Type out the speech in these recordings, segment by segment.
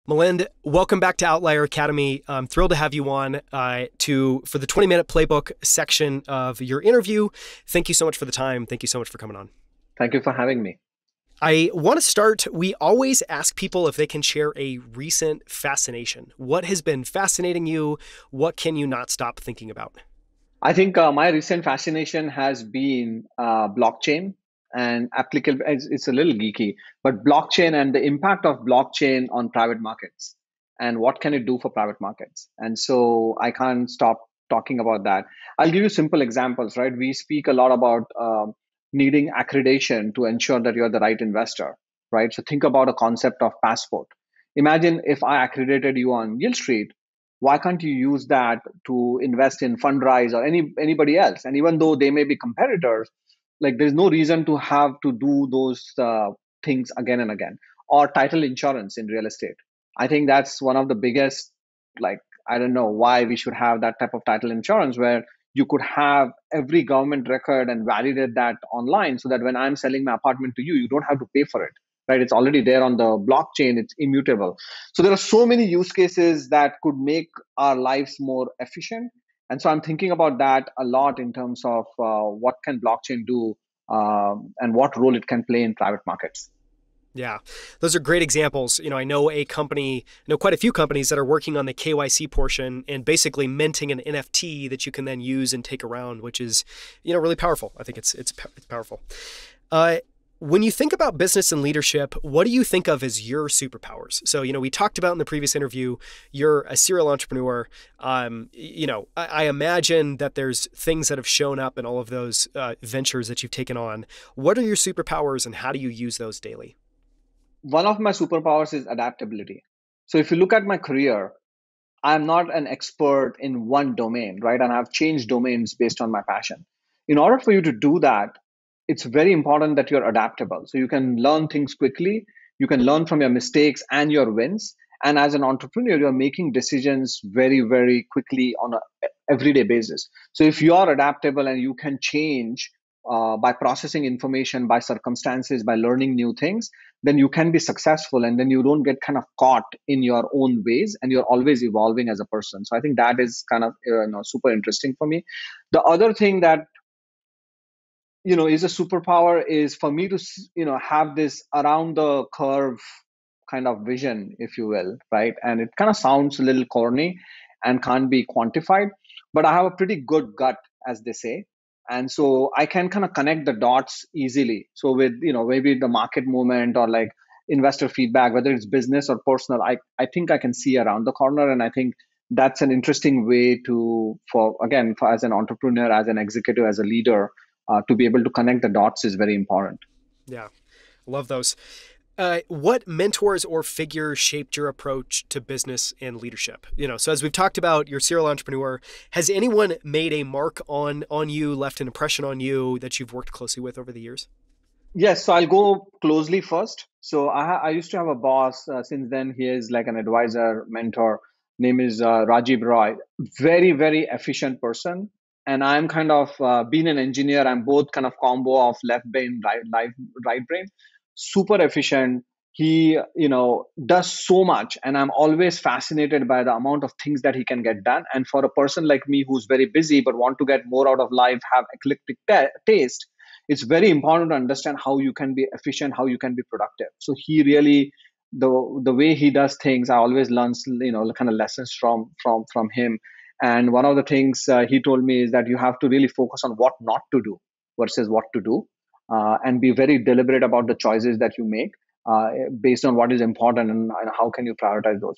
Milind, welcome back to Outlier Academy. I'm thrilled to have you on for the 20-minute playbook section of your interview. Thank you so much for the time. Thank you so much for coming on. Thank you for having me. I want to start. We always ask people if they can share a recent fascination. What has been fascinating you? What can you not stop thinking about? I think my recent fascination has been blockchain and applicable. It's a little geeky, but blockchain and the impact of blockchain on private markets and what can it do for private markets. And so I can't stop talking about that. I'll give you simple examples, right? We speak a lot about needing accreditation to ensure that you're the right investor, right? So think about a concept of passport. Imagine if I accredited you on Yieldstreet, why can't you use that to invest in Fundrise or anybody else? And even though they may be competitors, like there's no reason to have to do those things again and again. Or title insurance in real estate. I think that's one of the biggest, like, I don't know why we should have that type of title insurance where you could have every government record and validate that online so that when I'm selling my apartment to you, you don't have to pay for it, right? It's already there on the blockchain, it's immutable. So there are so many use cases that could make our lives more efficient. And so I'm thinking about that a lot in terms of what can blockchain do and what role it can play in private markets. Yeah, those are great examples. I know quite a few companies that are working on the KYC portion and basically minting an NFT that you can then use and take around, which is, really powerful. I think it's powerful. When you think about business and leadership, what do you think of as your superpowers? So, we talked about in the previous interview, you're a serial entrepreneur. I imagine that there's things that have shown up in all of those ventures that you've taken on. What are your superpowers and how do you use those daily? One of my superpowers is adaptability. So if you look at my career, I'm not an expert in one domain, right? And I've changed domains based on my passion. In order for you to do that, it's very important that you're adaptable. So you can learn things quickly, you can learn from your mistakes and your wins. And as an entrepreneur, you're making decisions very, very quickly on a everyday basis. So if you are adaptable and you can change by processing information, by circumstances, by learning new things, then you can be successful and then you don't get kind of caught in your own ways and you're always evolving as a person. So I think that is kind of super interesting for me. The other thing that is a superpower is for me to have this around the curve kind of vision, if you will, right? And it kind of sounds a little corny and can't be quantified, but I have a pretty good gut, as they say. And so I can kind of connect the dots easily. So with maybe the market movement or like investor feedback, whether it's business or personal, I think I can see around the corner. And I think that's an interesting way for as an entrepreneur, as an executive, as a leader, to be able to connect the dots is very important. Yeah, love those. What mentors or figures shaped your approach to business and leadership? So as we've talked about, you're a serial entrepreneur. Has anyone made a mark on you, left an impression on you that you've worked closely with over the years? Yes, so I'll go closely first. So I used to have a boss. Since then, he is like an advisor, mentor. Name is Rajiv Roy. Very, very efficient person. And I'm kind of being an engineer. I'm both kind of combo of left brain, right brain. Super efficient. He, does so much, and I'm always fascinated by the amount of things that he can get done. And for a person like me who's very busy but want to get more out of life, have eclectic taste, it's very important to understand how you can be efficient, how you can be productive. So he really, the way he does things, I always learn kind of lessons from him. And one of the things he told me is that you have to really focus on what not to do versus what to do, and be very deliberate about the choices that you make based on what is important, and how can you prioritize those.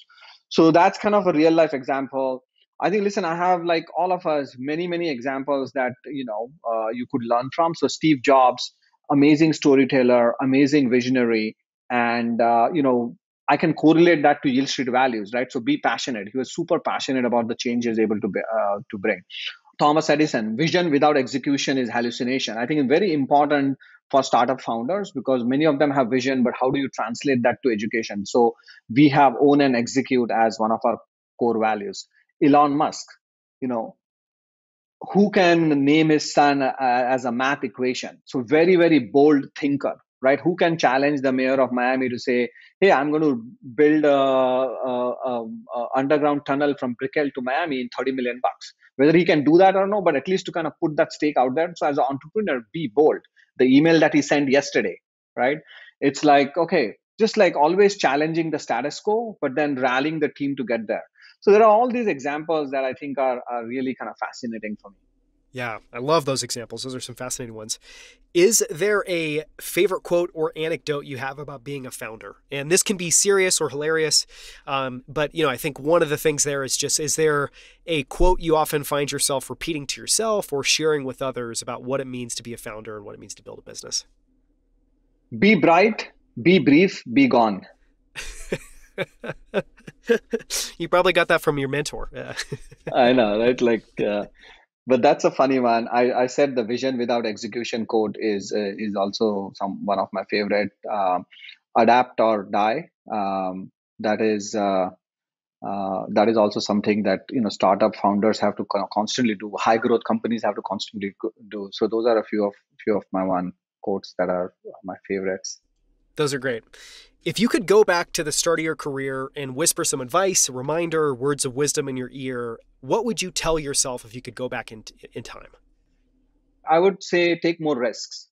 So that's kind of a real life example. I think, listen, I have, like all of us, many, many examples that, you could learn from. So Steve Jobs, amazing storyteller, amazing visionary. And, I can correlate that to Yield Street values, right? So be passionate. He was super passionate about the change he's able to bring. Thomas Edison, vision without execution is hallucination. I think it's very important for startup founders because many of them have vision, but how do you translate that to education? So we have own and execute as one of our core values. Elon Musk, you know, who can name his son as a math equation? So very, very bold thinker, right? Who can challenge the mayor of Miami to say, hey, I'm going to build a underground tunnel from Brickell to Miami in 30 million bucks? Whether he can do that or no, but at least to kind of put that stake out there. So as an entrepreneur, be bold. The email that he sent yesterday, right? It's like, okay, just like always challenging the status quo, but then rallying the team to get there. So there are all these examples that I think are really kind of fascinating for me. Yeah, I love those examples. Those are some fascinating ones. Is there a favorite quote or anecdote you have about being a founder? And this can be serious or hilarious, but I think one of the things there is just: is there a quote you often find yourself repeating to yourself or sharing with others about what it means to be a founder and what it means to build a business? Be bright, be brief, be gone. You probably got that from your mentor. I know, right? But that's a funny one. I said the vision without execution quote is also one of my favorite. Adapt or die. That is also something that startup founders have to constantly do. High growth companies have to constantly do. So those are a few of my one quotes that are my favorites. Those are great. If you could go back to the start of your career and whisper some advice, a reminder, words of wisdom in your ear, what would you tell yourself if you could go back in time? I would say take more risks,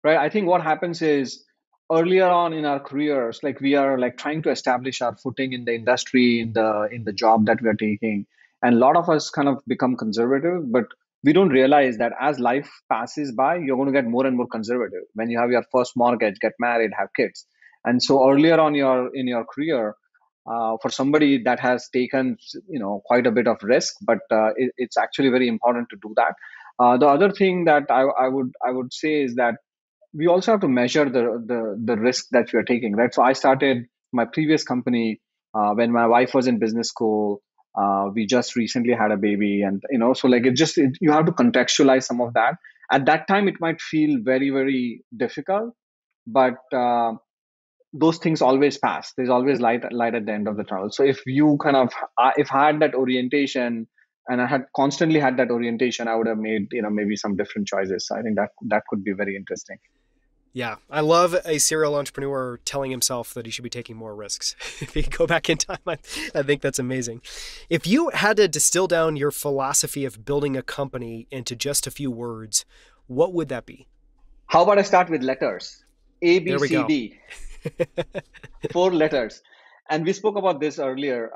right? I think what happens is earlier on in our careers, like we are like trying to establish our footing in the industry, in the job that we are taking, and a lot of us kind of become conservative, but we don't realize that as life passes by, you're going to get more and more conservative when you have your first mortgage, get married, have kids. And so earlier on in your career, for somebody that has taken quite a bit of risk, but it's actually very important to do that. The other thing that I would say is that we also have to measure the risk that we are taking, right? So I started my previous company when my wife was in business school. We just recently had a baby, and so like you have to contextualize some of that. At that time, it might feel very, very difficult, but those things always pass. There's always light at the end of the tunnel. So if you kind of if I had that orientation, and I had constantly had that orientation, I would have made maybe some different choices. So I think that could be very interesting. Yeah, I love a serial entrepreneur telling himself that he should be taking more risks. If he could go back in time, I think that's amazing. If you had to distill down your philosophy of building a company into just a few words, what would that be? How about I start with letters? A, B, There we C, go. D. 4 letters. And we spoke about this earlier.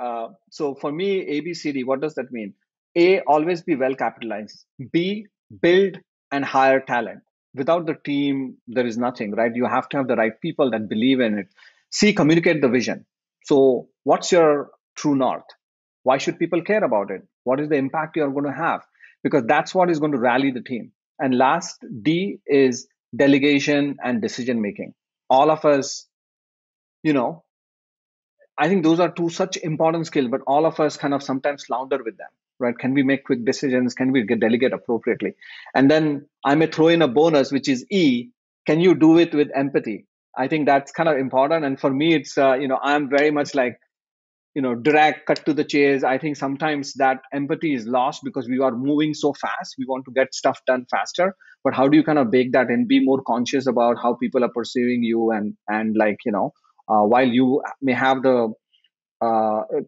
So for me, A, B, C, D, what does that mean? A, always be well capitalized. B, build and hire talent. Without the team, there is nothing, right? You have to have the right people that believe in it. C, communicate the vision. So what's your true north? Why should people care about it? What is the impact you're going to have? Because that's what is going to rally the team. And last, D is delegation and decision making. All of us, you know, I think those are two such important skills, but all of us kind of sometimes flounder with them, right? Can we make quick decisions? Can we delegate appropriately? And then I may throw in a bonus, which is E. Can you do it with empathy? I think that's kind of important. And for me, it's, I'm very much like, direct, cut to the chase. I think sometimes that empathy is lost because we are moving so fast. We want to get stuff done faster. But how do you kind of bake that and be more conscious about how people are perceiving you and like, while you may have the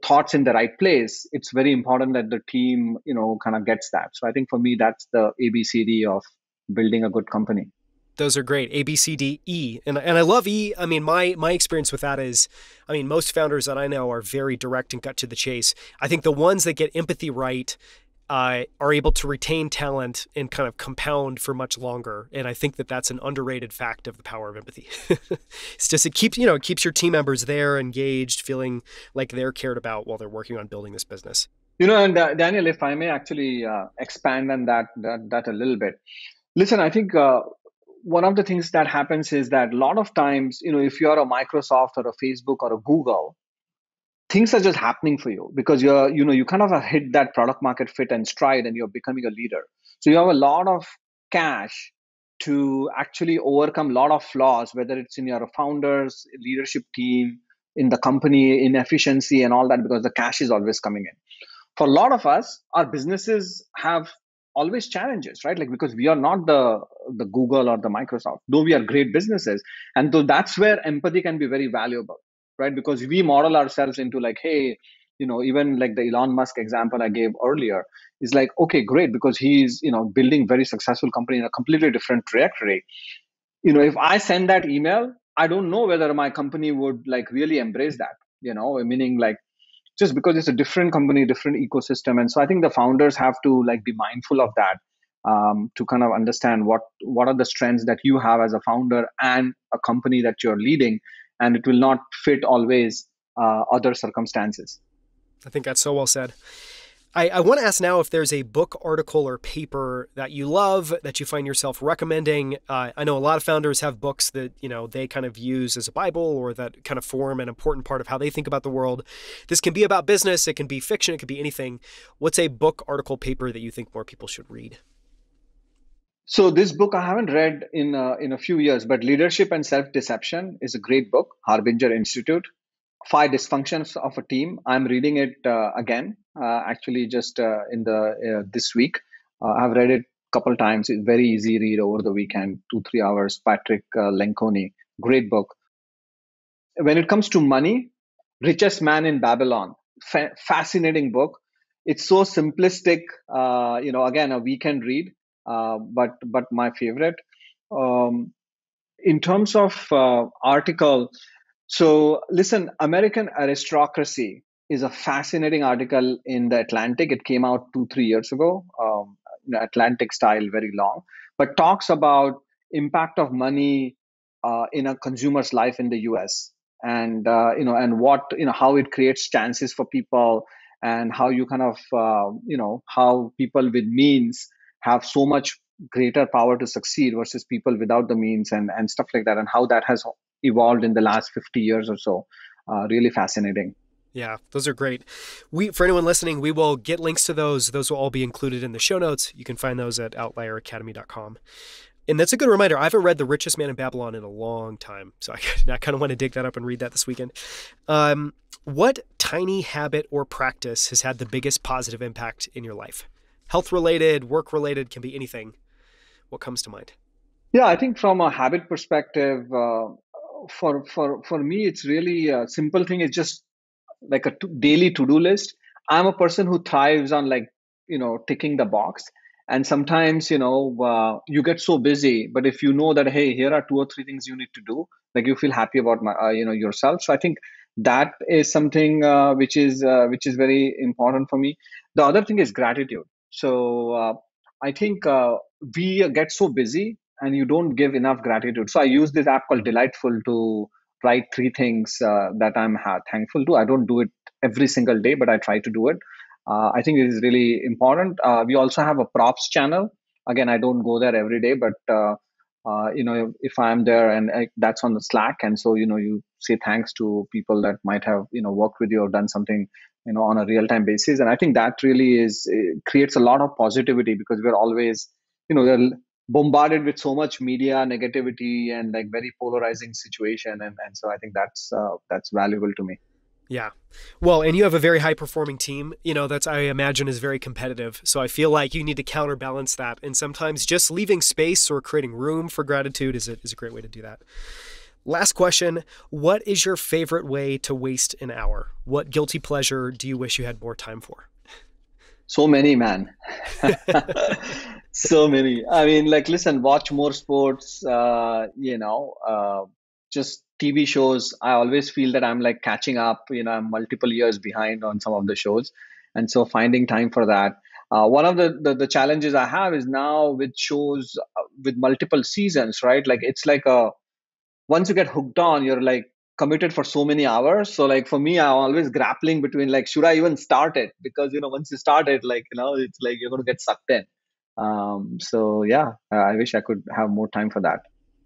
thoughts in the right place, it's very important that the team, kind of gets that. So I think for me, that's the ABCD of building a good company. Those are great. ABCDE. And I love E. I mean, my experience with that is, I mean, most founders that I know are very direct and cut to the chase. I think the ones that get empathy right are able to retain talent and kind of compound for much longer. And I think that that's an underrated fact of the power of empathy. It's just, it keeps your team members there, engaged, feeling like they're cared about while they're working on building this business. And Daniel, if I may actually expand on that a little bit. Listen, I think one of the things that happens is that a lot of times, if you're a Microsoft or a Facebook or a Google, things are just happening for you because you kind of have hit that product market fit and stride, and you're becoming a leader. So you have a lot of cash to actually overcome a lot of flaws, whether it's in your founders, leadership team, in the company, in efficiency and all that, because the cash is always coming in. For a lot of us, our businesses have always challenges, right? Like, because we are not the Google or the Microsoft, though we are great businesses. And so that's where empathy can be very valuable, right? Because we model ourselves into like, hey, even like the Elon Musk example I gave earlier is like, okay, great, because he's, building very successful company in a completely different trajectory. If I send that email, I don't know whether my company would like really embrace that, meaning like, just because it's a different company, different ecosystem. And so I think the founders have to like be mindful of that, to kind of understand what are the strengths that you have as a founder and a company that you're leading, and it will not fit always other circumstances. I think that's so well said. I want to ask now if there's a book, article, or paper that you love that you find yourself recommending. I know a lot of founders have books that, they kind of use as a Bible or that kind of form an important part of how they think about the world. This can be about business. It can be fiction. It could be anything. What's a book, article, paper that you think more people should read? So this book I haven't read in a few years, but Leadership and Self-Deception is a great book, Harbinger Institute. 5 Dysfunctions of a Team. I'm reading it again, actually just in the this week. I've read it a couple times. It's very easy read over the weekend, 2-3 hours. Patrick Lencioni, great book. When it comes to money, Richest Man in Babylon, fascinating book. It's so simplistic. Again, a weekend read, but my favorite. Um, in terms of article, so listen, American Aristocracy is a fascinating article in the Atlantic. It came out 2-3 years ago, Atlantic style, very long, but talks about impact of money in a consumer's life in the US, and and what, how it creates chances for people, and how you kind of how people with means have so much greater power to succeed versus people without the means, and stuff like that, and how that has evolved in the last 50 years or so. Really fascinating. Yeah, those are great. For anyone listening, we will get links to those. Those will all be included in the show notes. You can find those at outlieracademy.com. And that's a good reminder. I haven't read The Richest Man in Babylon in a long time, so I kind of want to dig that up and read that this weekend. What tiny habit or practice has had the biggest positive impact in your life? Health-related, work-related, can be anything. What comes to mind? Yeah, I think from a habit perspective, for me, it's really a simple thing. It's just like a daily to-do list. I'm a person who thrives on like, ticking the box. And sometimes, you get so busy, but if you know that, hey, here are 2 or 3 things you need to do, like you feel happy about yourself. So I think that is something which is very important for me. The other thing is gratitude. So I think we get so busy and you don't give enough gratitude. So I use this app called Delightful to write 3 things that I'm thankful to. I don't do it every single day, but I try to do it. I think it is really important. We also have a props channel. Again, I don't go there every day, but if I'm there, and that's on the Slack, and so you say thanks to people that might have worked with you or done something on a real time basis, and I think that really creates a lot of positivity, because we're always they're bombarded with so much media negativity and like very polarizing situation, and so I think that's valuable to me. Yeah. Well, and you have a very high performing team, that's, I imagine, is very competitive. So I feel like you need to counterbalance that. And sometimes just leaving space or creating room for gratitude is a great way to do that. Last question. What is your favorite way to waste an hour? What guilty pleasure do you wish you had more time for? So many, man. So many. I mean, like, listen, watch more sports, just TV shows. I always feel that I'm like catching up, I'm multiple years behind on some of the shows. And so finding time for that. One of the challenges I have is now with shows with multiple seasons, right? Like, it's like once you get hooked on, you're like committed for so many hours. So like for me, I'm always grappling between like, should I even start it? Because, once you start it, like, it's like you're going to get sucked in. So yeah, I wish I could have more time for that.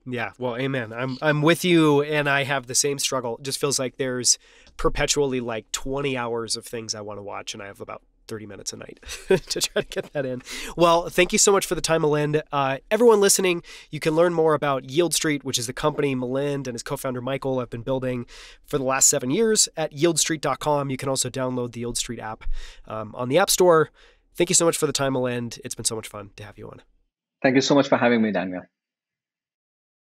Yeah, well, amen. I'm with you, and I have the same struggle. It just feels like there's perpetually like 20 hours of things I want to watch, and I have about 30 minutes a night to try to get that in. Well, thank you so much for the time, Milind. Everyone listening, you can learn more about Yieldstreet, which is the company Milind and his co-founder Michael have been building for the last 7 years at yieldstreet.com. You can also download the Yieldstreet app on the App Store. Thank you so much for the time, Milind. It's been so much fun to have you on. Thank you so much for having me, Daniel.